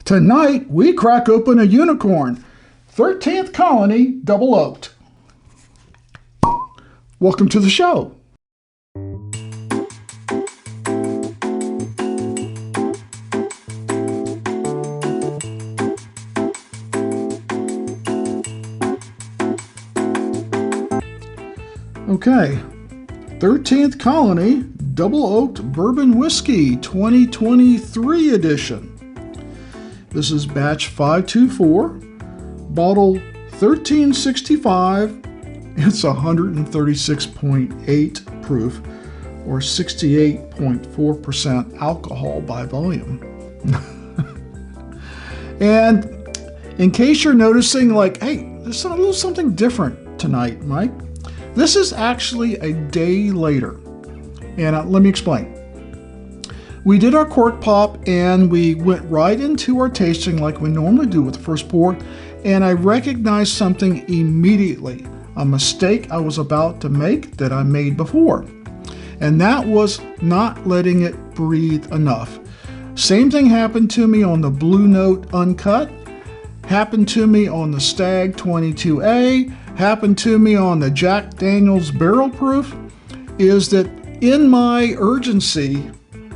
Tonight, we crack open a unicorn, 13th Colony Double Oaked. Welcome to the show. Okay, 13th Colony Double Oaked Bourbon Whiskey 2023 edition. This is batch 524, bottle 1365. It's 136.8 proof or 68.4% alcohol by volume. And in case you're noticing, like, hey, there's a little something different tonight, Mike. This is actually a day later. And let me explain. We did our cork pop and we went right into our tasting like we normally do with the first pour. And I recognized something immediately, a mistake I was about to make that I made before. And that was not letting it breathe enough. Same thing happened to me on the Blue Note Uncut, happened to me on the Stag 22A, happened to me on the Jack Daniel's Barrel Proof, is that in my urgency,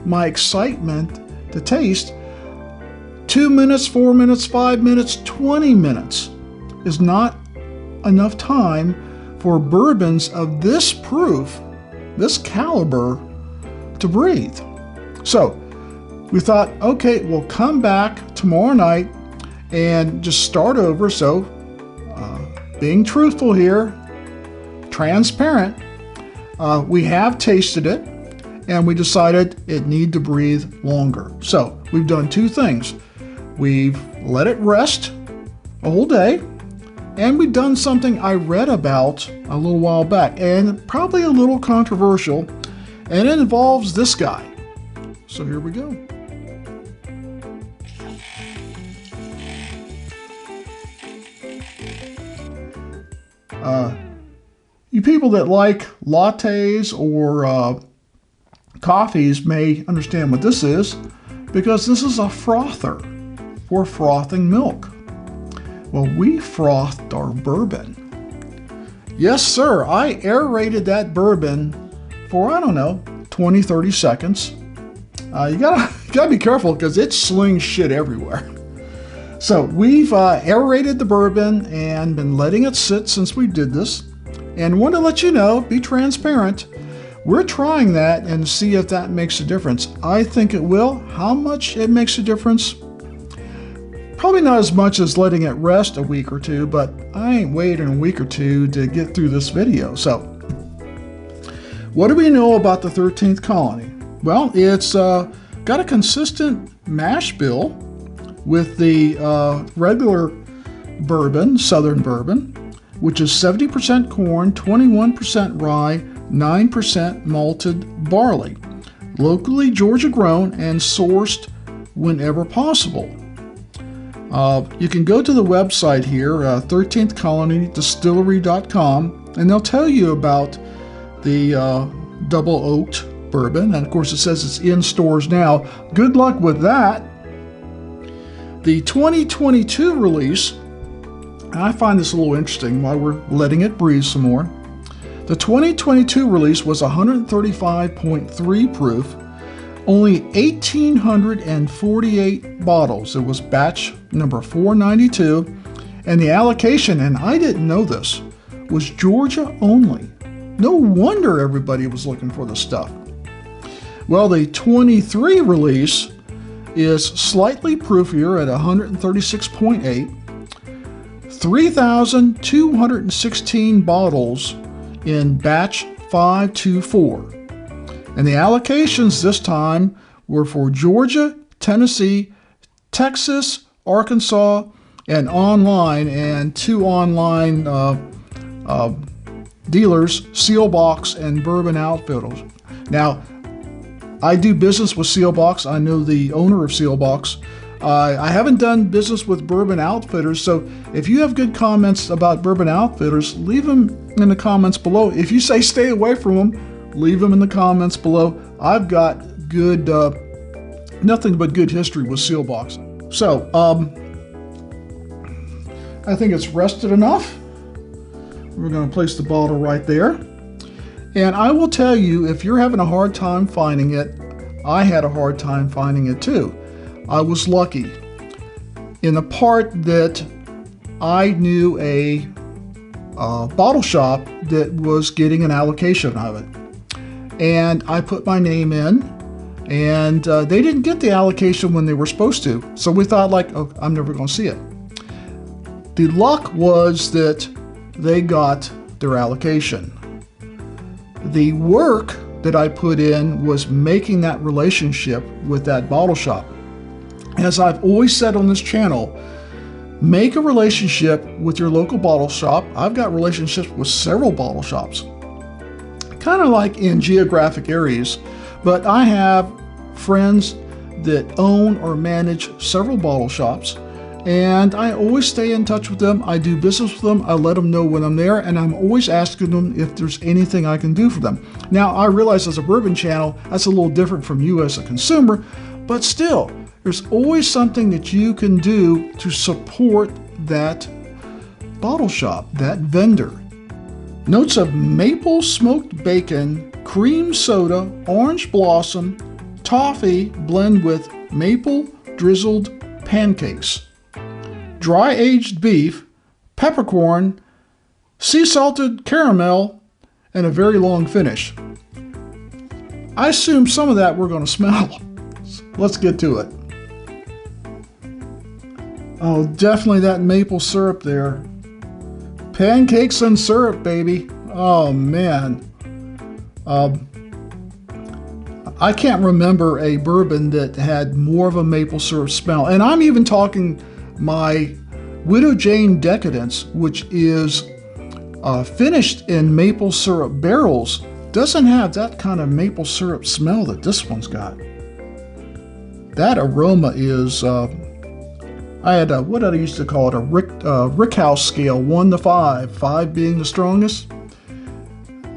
my excitement to taste, 2 minutes, 4 minutes, 5 minutes, 20 minutes is not enough time for bourbons of this proof, this caliber, to breathe. So we thought, okay, we'll come back tomorrow night and just start over. So being truthful here, transparent, we have tasted it and we decided it needed to breathe longer. So we've done two things. We've let it rest a whole day, and we've done something I read about a little while back, and probably a little controversial, and it involves this guy. So here we go. You people that like lattes or coffees may understand what this is, because this is a frother for frothing milk. Well, we frothed our bourbon. Yes, sir, I aerated that bourbon for, I don't know, 20, 30 seconds. You gotta be careful because it slings shit everywhere. So we've aerated the bourbon and been letting it sit since we did this. And want to let you know, be transparent, we're trying that and see if that makes a difference. I think it will. How much it makes a difference? Probably not as much as letting it rest a week or two, but I ain't waiting a week or two to get through this video. So what do we know about the 13th Colony? Well, it's got a consistent mash bill with the regular bourbon, Southern bourbon, which is 70% corn, 21% rye, 9% malted barley, locally Georgia grown and sourced whenever possible. You can go to the website here, 13thcolonydistillery.com, and they'll tell you about the double oaked bourbon. And of course, it says it's in stores now. Good luck with that. The 2022 release, and I find this a little interesting while we're letting it breathe some more. The 2022 release was 135.3 proof, only 1,848 bottles. It was batch number 492, and the allocation, and I didn't know this, was Georgia only. No wonder everybody was looking for this stuff. Well, the 23 release is slightly proofier at 136.8, 3,216 bottles in batch 524. And the allocations this time were for Georgia, Tennessee, Texas, Arkansas, and online, and two online dealers, Sealbox and Bourbon Outfitters. Now, I do business with Sealbox. I know the owner of Sealbox. I haven't done business with Bourbon Outfitters, so if you have good comments about Bourbon Outfitters, leave them in the comments below. If you say stay away from them, leave them in the comments below. I've got good, nothing but good history with Sealbox. So, I think it's rested enough. We're going to place the bottle right there. And I will tell you, if you're having a hard time finding it, I had a hard time finding it too. I was lucky in the part that I knew a bottle shop that was getting an allocation of it. And I put my name in, and they didn't get the allocation when they were supposed to. So we thought like, oh, I'm never going to see it. The luck was that they got their allocation. The work that I put in was making that relationship with that bottle shop. As I've always said on this channel, make a relationship with your local bottle shop. I've got relationships with several bottle shops, kind of like in geographic areas, but I have friends that own or manage several bottle shops, and I always stay in touch with them. I do business with them. I let them know when I'm there, and I'm always asking them if there's anything I can do for them. Now, I realize as a bourbon channel, that's a little different from you as a consumer, but still, there's always something that you can do to support that bottle shop, that vendor. Notes of maple smoked bacon, cream soda, orange blossom, toffee blend with maple drizzled pancakes, dry aged beef, peppercorn, sea salted caramel, and a very long finish. I assume some of that we're going to smell. Let's get to it. Oh, definitely that maple syrup there. Pancakes and syrup, baby. Oh, man. I can't remember a bourbon that had more of a maple syrup smell. And I'm even talking my Widow Jane Decadence, which is finished in maple syrup barrels, doesn't have that kind of maple syrup smell that this one's got. That aroma is, I had a, what I used to call it, a Rickhouse scale, 1 to 5, 5 being the strongest.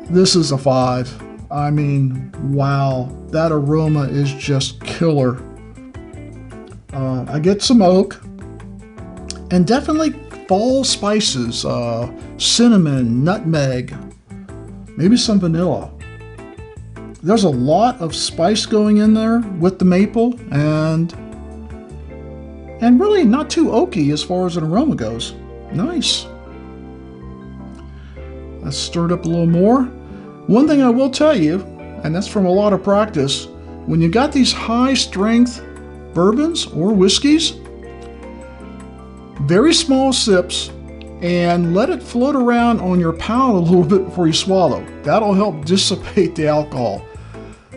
This is a 5. I mean, wow, that aroma is just killer. I get some oak, and definitely fall spices, cinnamon, nutmeg, maybe some vanilla. There's a lot of spice going in there with the maple, and really not too oaky as far as an aroma goes. Nice. Let's stir it up a little more. One thing I will tell you, and that's from a lot of practice, when you got these high strength bourbons or whiskeys, very small sips, and let it float around on your palate a little bit before you swallow. That'll help dissipate the alcohol.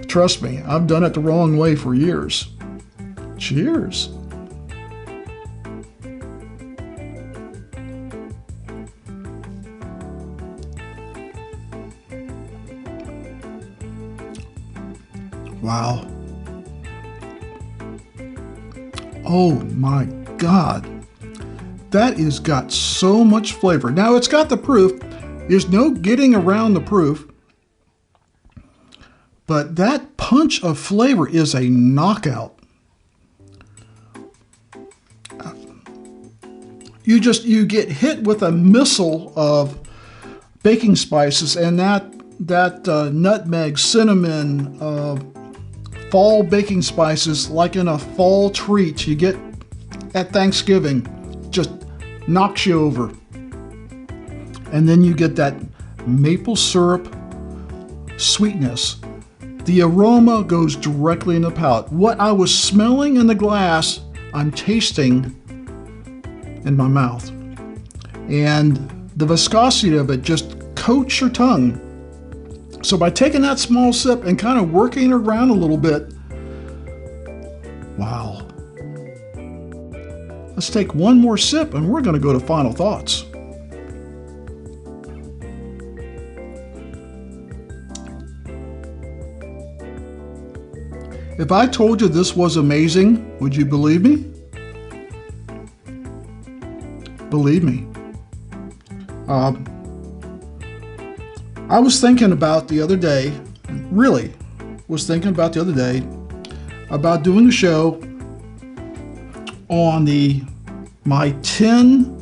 Trust me, I've done it the wrong way for years. Cheers. Wow. Oh my God. That has got so much flavor. Now it's got the proof. There's no getting around the proof. But that punch of flavor is a knockout. You get hit with a missile of baking spices, and that nutmeg, cinnamon, fall baking spices, like in a fall treat you get at Thanksgiving, just knocks you over. And then you get that maple syrup sweetness. The aroma goes directly in the palate. What I was smelling in the glass, I'm tasting in my mouth. And the viscosity of it just coats your tongue. So by taking that small sip and kind of working it around a little bit, wow. Let's take one more sip and we're going to go to final thoughts. If I told you this was amazing, would you believe me? Believe me. I was thinking about the other day, really was thinking about the other day, about doing a show on my 10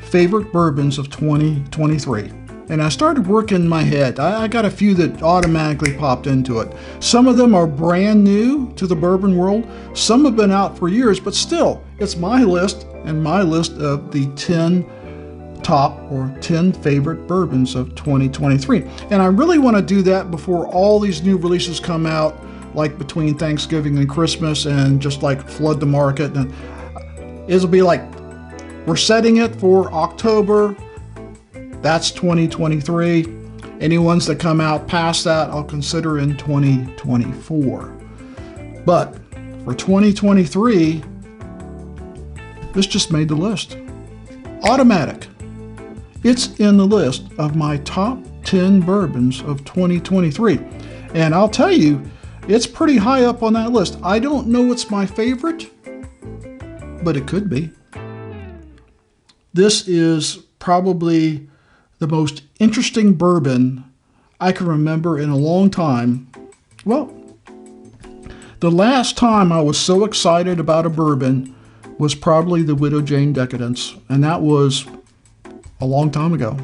favorite bourbons of 2023. And I started working in my head. I got a few that automatically popped into it. Some of them are brand new to the bourbon world. Some have been out for years, but still, it's my list and my list of the 10 top or 10 favorite bourbons of 2023. And I really want to do that before all these new releases come out, like between Thanksgiving and Christmas, and just like flood the market. And it'll be like, we're setting it for October. That's 2023. Any ones that come out past that, I'll consider in 2024. But for 2023, this just made the list. Automatic. It's in the list of my top 10 bourbons of 2023. And I'll tell you, it's pretty high up on that list. I don't know it's my favorite, but it could be. This is probably the most interesting bourbon I can remember in a long time. Well, the last time I was so excited about a bourbon was probably the Widow Jane Decadence, and that was a long time ago.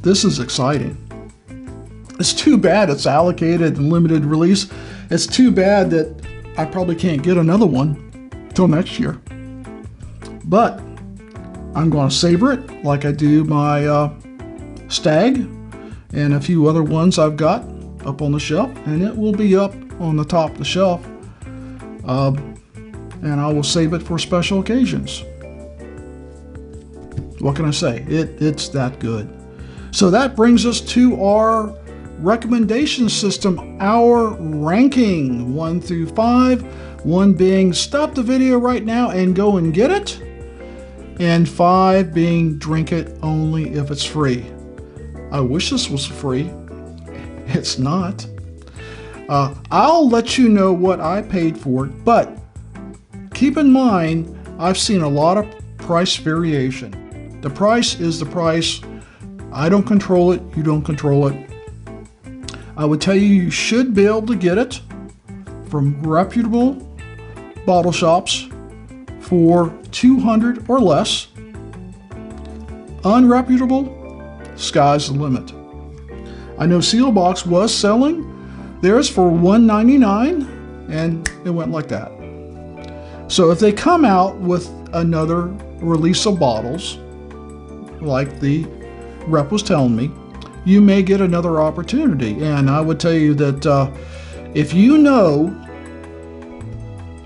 This is exciting. It's too bad it's allocated and limited release. It's too bad that I probably can't get another one till next year. But I'm going to savor it like I do my Stag and a few other ones I've got up on the shelf, and it will be up on the top of the shelf, and I will save it for special occasions. What can I say? It's that good. So that brings us to our recommendation system, our ranking 1 through 5, 1 being stop the video right now and go and get it, and 5 being drink it only if it's free. I wish this was free. It's not. I'll let you know what I paid for it, but keep in mind, I've seen a lot of price variation. The price is the price. I don't control it. You don't control it. I would tell you should be able to get it from reputable bottle shops for $200 or less. Unreputable, sky's the limit. I know Sealbox was selling theirs for $1.99, and it went like that. So if they come out with another release of bottles, like the rep was telling me, you may get another opportunity. And I would tell you that if you know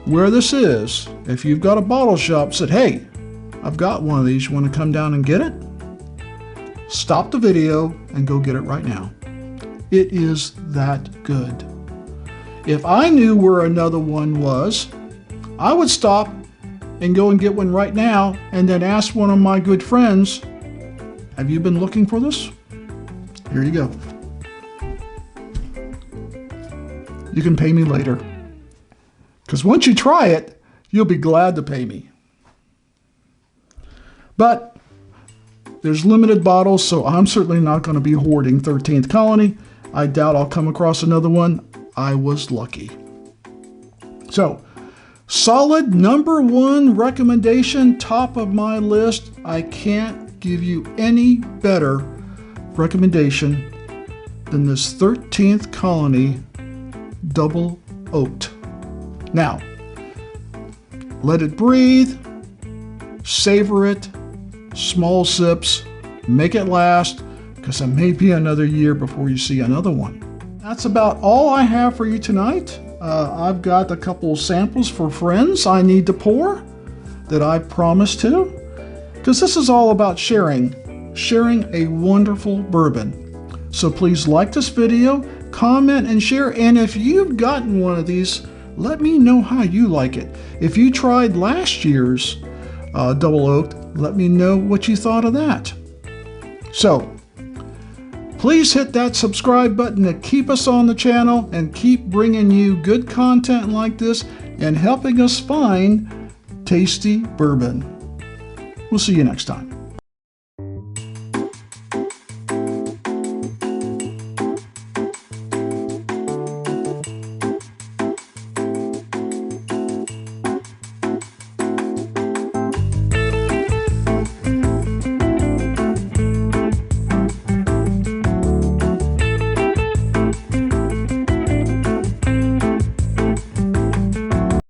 where this is, if you've got a bottle shop said, hey, I've got one of these, you want to come down and get it? Stop the video and go get it right now. It is that good. If I knew where another one was, I would stop and go and get one right now, and then ask one of my good friends, have you been looking for this? Here you go. You can pay me later. Because once you try it, you'll be glad to pay me. But there's limited bottles, so I'm certainly not going to be hoarding 13th Colony. I doubt I'll come across another one. I was lucky. So, solid number 1 recommendation, top of my list. I can't give you any better recommendation than this 13th Colony Double Oaked. Now, let it breathe, savor it, small sips, make it last, because it may be another year before you see another one. That's about all I have for you tonight. I've got a couple samples for friends I need to pour that I promised to, because this is all about sharing a wonderful bourbon. So please like this video, comment and share, and if you've gotten one of these, let me know how you like it. If you tried last year's Double Oaked, let me know what you thought of that. So, please hit that subscribe button to keep us on the channel and keep bringing you good content like this and helping us find tasty bourbon. We'll see you next time.